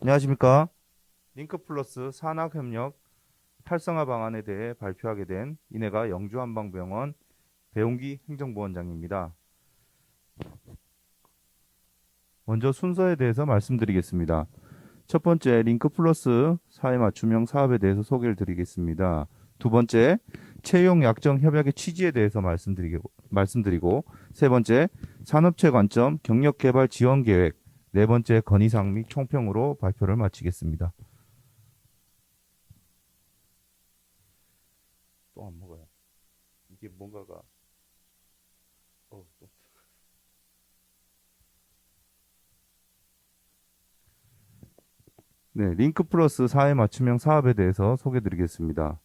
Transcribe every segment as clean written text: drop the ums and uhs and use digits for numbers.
안녕하십니까. 링크플러스 산학협력 활성화 방안에 대해 발표하게 된 이내가 영주한방병원 배용기 행정부원장입니다. 먼저 순서에 대해서 말씀드리겠습니다. 첫 번째, 링크플러스 사회 맞춤형 사업에 대해서 소개를 드리겠습니다. 두 번째, 채용 약정 협약의 취지에 대해서 말씀드리고, 세 번째, 산업체 관점 경력 개발 지원 계획, 네 번째, 건의사항 및 총평으로 발표를 마치겠습니다. 또 안 먹어요. 이게 뭔가가 또. 네, 링크 플러스 사회 맞춤형 사업에 대해서 소개드리겠습니다.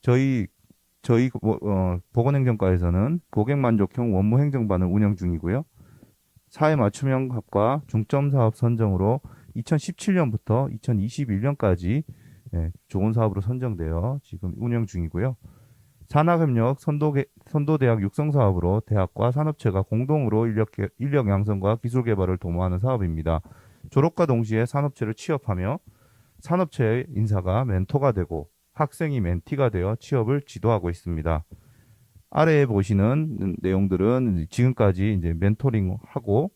저희 보건행정과에서는 고객 만족형 원무 행정반을 운영 중이고요. 사회 맞춤형 합과 중점 사업 선정으로 2017년부터 2021년까지 좋은 사업으로 선정되어 지금 운영 중이고요. 산학협력 선도대학 육성 사업으로 대학과 산업체가 공동으로 인력 양성과 기술 개발을 도모하는 사업입니다. 졸업과 동시에 산업체를 취업하며 산업체의 인사가 멘토가 되고 학생이 멘티가 되어 취업을 지도하고 있습니다. 아래에 보시는 내용들은 지금까지 이제 멘토링하고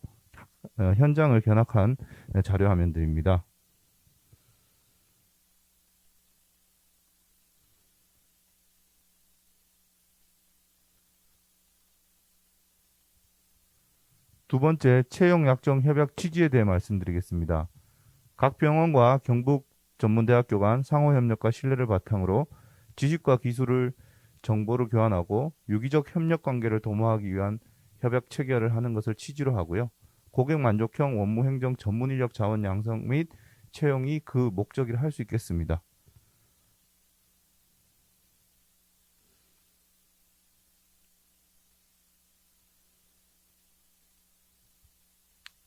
현장을 견학한 자료 화면들입니다. 두 번째, 채용 약정 협약 취지에 대해 말씀드리겠습니다. 각 병원과 경북 전문대학교 간 상호 협력과 신뢰를 바탕으로 지식과 기술을 정보를 교환하고 유기적 협력 관계를 도모하기 위한 협약 체결을 하는 것을 취지로 하고요. 고객 만족형 원무 행정 전문 인력 자원 양성 및 채용이 그 목적이라 할 수 있겠습니다.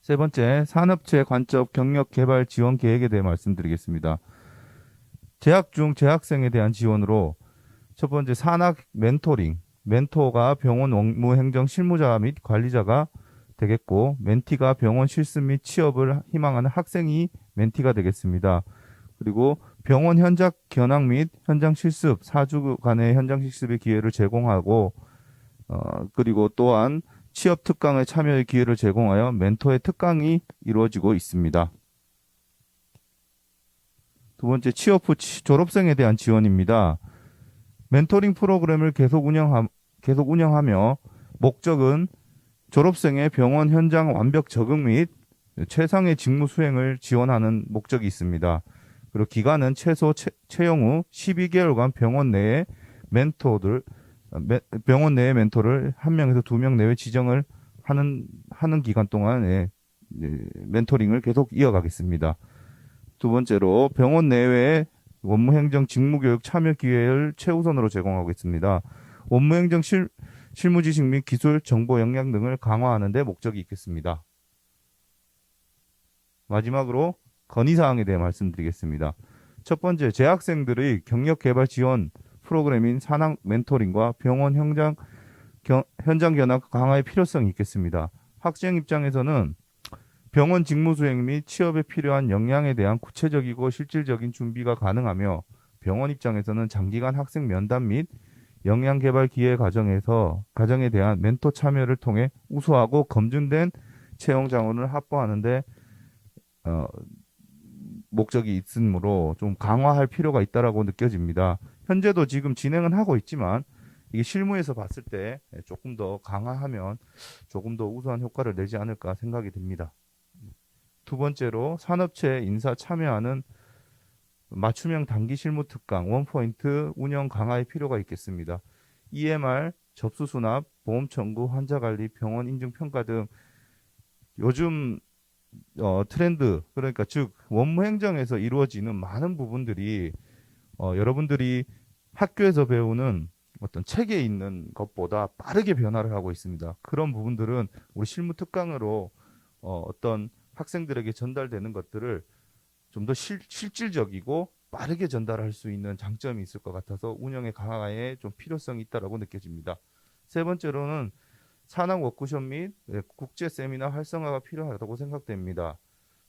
세 번째, 산업체 관점 경력 개발 지원 계획에 대해 말씀드리겠습니다. 재학 중 재학생에 대한 지원으로 첫 번째 산학 멘토링. 멘토가 병원 업무 행정 실무자 및 관리자가 되겠고, 멘티가 병원 실습 및 취업을 희망하는 학생이 멘티가 되겠습니다. 그리고 병원 현장 견학 및 현장 실습, 4주 간의 현장 실습의 기회를 제공하고, 그리고 또한 취업 특강에 참여의 기회를 제공하여 멘토의 특강이 이루어지고 있습니다. 두 번째, 취업 후 졸업생에 대한 지원입니다. 멘토링 프로그램을 계속 운영하며 목적은 졸업생의 병원 현장 완벽 적응 및 최상의 직무 수행을 지원하는 목적이 있습니다. 그리고 기간은 최소 채용 후 12개월간 병원 내의 멘토를 한 명에서 두 명 내외 지정을 하는 기간 동안에 멘토링을 계속 이어가겠습니다. 두 번째로 병원 내외의 원무행정 직무교육 참여 기회를 최우선으로 제공하고 있습니다. 원무행정 실무지식 및 기술, 정보 역량 등을 강화하는 데 목적이 있겠습니다. 마지막으로 건의사항에 대해 말씀드리겠습니다. 첫 번째, 재학생들의 경력개발 지원 프로그램인 산학 멘토링과 병원 현장 견학 강화의 필요성이 있겠습니다. 학생 입장에서는 병원 직무 수행 및 취업에 필요한 역량에 대한 구체적이고 실질적인 준비가 가능하며 병원 입장에서는 장기간 학생 면담 및 역량 개발 기회 과정에 대한 멘토 참여를 통해 우수하고 검증된 채용 자원을 확보하는데 어, 목적이 있으므로 좀 강화할 필요가 있다라고 느껴집니다. 현재도 지금 진행은 하고 있지만 이게 실무에서 봤을 때 조금 더 강화하면 조금 더 우수한 효과를 내지 않을까 생각이 듭니다. 두 번째로 산업체 인사 참여하는 맞춤형 단기 실무 특강 원포인트 운영 강화의 필요가 있겠습니다. EMR, 접수 수납, 보험 청구, 환자 관리, 병원 인증 평가 등 요즘 트렌드 그러니까 즉 원무 행정에서 이루어지는 많은 부분들이 여러분들이 학교에서 배우는 어떤 책에 있는 것보다 빠르게 변화를 하고 있습니다. 그런 부분들은 우리 실무 특강으로 어떤 학생들에게 전달되는 것들을 좀 더 실질적이고 빠르게 전달할 수 있는 장점이 있을 것 같아서 운영의 강화에 좀 필요성이 있다라고 느껴집니다. 세 번째로는 산학 워크숍 및 국제 세미나 활성화가 필요하다고 생각됩니다.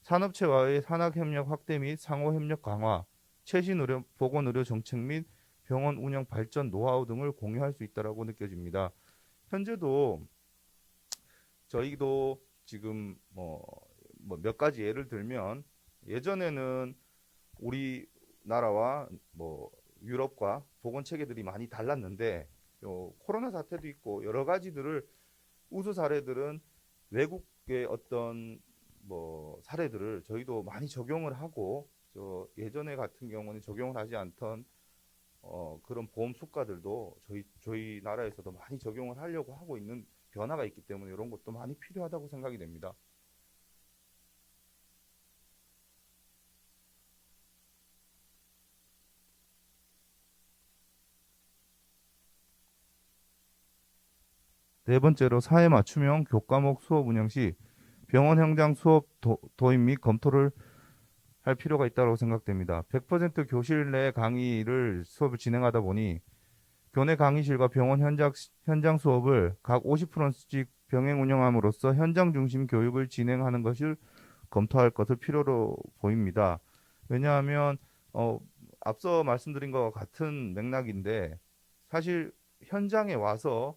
산업체와의 산학협력 확대 및 상호협력 강화, 최신 의료, 보건의료 정책 및 병원 운영 발전 노하우 등을 공유할 수 있다고 느껴집니다. 현재도 저희도 지금 몇 가지 예를 들면 예전에는 우리나라와 유럽과 보건 체계들이 많이 달랐는데 코로나 사태도 있고 여러 가지들을 우수 사례들은 외국의 어떤 사례들을 저희도 많이 적용을 하고 예전에 같은 경우는 적용을 하지 않던 그런 보험 수가들도 저희 나라에서도 많이 적용을 하려고 하고 있는 변화가 있기 때문에 이런 것도 많이 필요하다고 생각이 됩니다. 네 번째로 사회 맞춤형 교과목 수업 운영 시 병원 현장 수업 도입 및 검토를 할 필요가 있다고 생각됩니다. 100% 교실 내 강의를 수업을 진행하다 보니 교내 강의실과 병원 현장 수업을 각 50%씩 병행 운영함으로써 현장 중심 교육을 진행하는 것을 검토할 것을 필요로 보입니다. 왜냐하면 앞서 말씀드린 것과 같은 맥락인데 사실 현장에 와서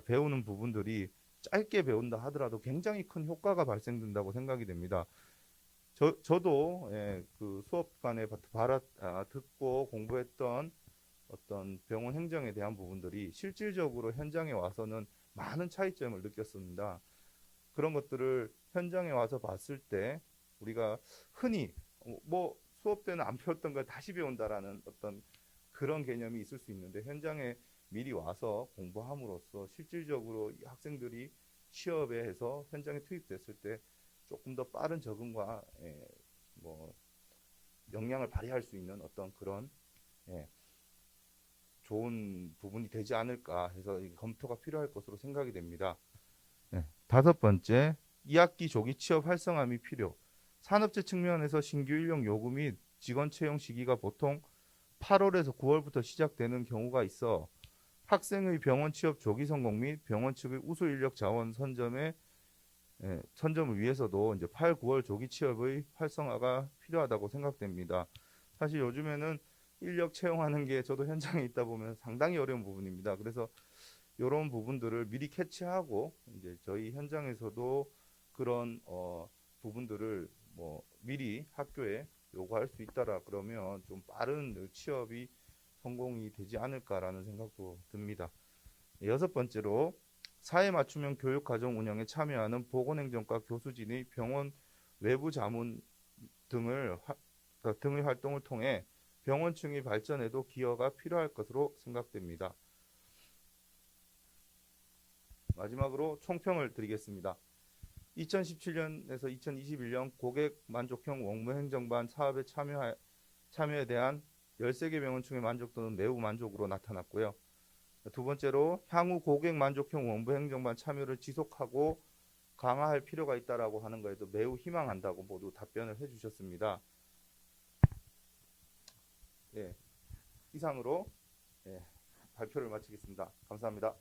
배우는 부분들이 짧게 배운다 하더라도 굉장히 큰 효과가 발생된다고 생각이 됩니다. 저도 그 수업간에 듣고 공부했던 어떤 병원 행정에 대한 부분들이 실질적으로 현장에 와서는 많은 차이점을 느꼈습니다. 그런 것들을 현장에 와서 봤을 때 우리가 흔히 수업 때는 안 배웠던 걸 다시 배운다라는 어떤 그런 개념이 있을 수 있는데 현장에 미리 와서 공부함으로써 실질적으로 학생들이 취업에 해서 현장에 투입됐을 때 조금 더 빠른 적응과 뭐 역량을 발휘할 수 있는 어떤 그런 예, 좋은 부분이 되지 않을까 해서 검토가 필요할 것으로 생각이 됩니다. 네. 다섯 번째, 2학기 조기 취업 활성화이 필요. 산업재 측면에서 신규 인력 요구 및 직원 채용 시기가 보통 8월에서 9월부터 시작되는 경우가 있어 학생의 병원 취업 조기 성공 및 병원 측의 우수 인력 자원 선점을 위해서도 이제 8, 9월 조기 취업의 활성화가 필요하다고 생각됩니다. 사실 요즘에는 인력 채용하는 게 저도 현장에 있다 보면 상당히 어려운 부분입니다. 그래서 이런 부분들을 미리 캐치하고 이제 저희 현장에서도 그런 부분들을 미리 학교에 요구할 수 있다라 그러면 좀 빠른 취업이 성공이 되지 않을까라는 생각도 듭니다. 여섯 번째로 사회 맞춤형 교육 과정 운영에 참여하는 보건행정과 교수진의 병원 외부 자문 등의 활동을 통해 병원층의 발전에도 기여가 필요할 것으로 생각됩니다. 마지막으로 총평을 드리겠습니다. 2017년에서 2021년 고객 만족형 원무행정반 사업에 참여에 대한 13개 병원층의 만족도는 매우 만족으로 나타났고요. 두 번째로 향후 고객 만족형 원무행정반 참여를 지속하고 강화할 필요가 있다라고 하는 거에도 매우 희망한다고 모두 답변을 해주셨습니다. 예, 이상으로 발표를 마치겠습니다. 감사합니다.